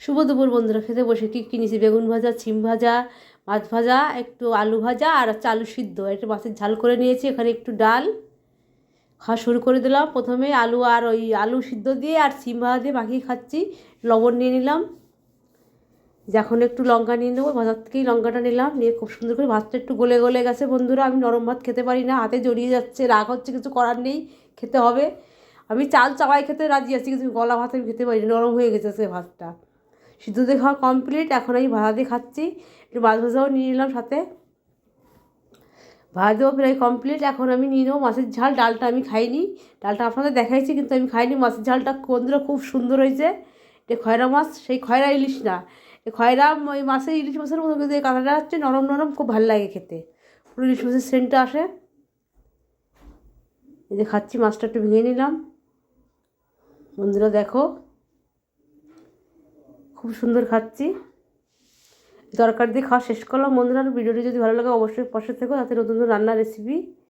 শুভ দুপুর বন্ধুরা, খেতে বসে কী কিনেছি? বেগুন ভাজা, সিম ভাজা, মাছ ভাজা, একটু আলু ভাজা আর হচ্ছে আলু সিদ্ধ, একটু মাছের ঝাল করে নিয়েছি। এখানে একটু ডাল খাওয়া শুরু করে দিলাম। প্রথমে আলু আর ওই আলু সিদ্ধ দিয়ে আর সিম ভাজা দিয়ে মাখিয়ে খাচ্ছি। লবণ নিয়ে নিলাম, এখন একটু লঙ্কা নিয়ে নেবো। ভাজার থেকেই লঙ্কাটা নিলাম, নিয়ে খুব সুন্দর করে ভাতটা একটু গলে গলে গেছে বন্ধুরা। আমি নরম ভাত খেতে পারি না, হাতে জড়িয়ে যাচ্ছে, রাগ হচ্ছে, কিছু করার নেই, খেতে হবে। আমি চাল চাওয়াই খেতে রাজি আছি, কিন্তু গলা ভাত আমি খেতে পারি না, নরম হয়ে গেছে সে ভাতটা। সিদ্ধ দিয়ে খাওয়া কমপ্লিট, এখন আমি ভাজা দিয়ে খাচ্ছি। একটু মাছ ভাজাও নিয়ে নিলাম সাথে, ভাজা দেওয়া প্রায় কমপ্লিট। এখন আমি নিয়ে নেবো মাছের ঝাল। ডালটা আমি খাইনি, ডালটা আপনাদের দেখাইছি কিন্তু আমি খাইনি। মাছের ঝালটা বন্ধুরা খুব সুন্দর হয়েছে। এটা খয়রা মাছ, সেই খয়রা ইলিশ না, খয়রা ওই মাছের, ইলিশ মাছের মতো, কিন্তু এই কাঁটাটা হচ্ছে নরম নরম, খুব ভালো লাগে খেতে, পুরো ইলিশ মাছের সেন্টটা আসে। এই যে খাচ্ছি, মাছটা একটু ভেঙে নিলাম বন্ধুরা, দেখো খুব সুন্দর খাচ্ছি। তরকারি দিয়ে খাওয়া শেষ করলাম বন্ধুরা। ভিডিওটি যদি ভালো লাগে অবশ্যই পাশে থেকো, তাতে নতুন নতুন রান্নার রেসিপি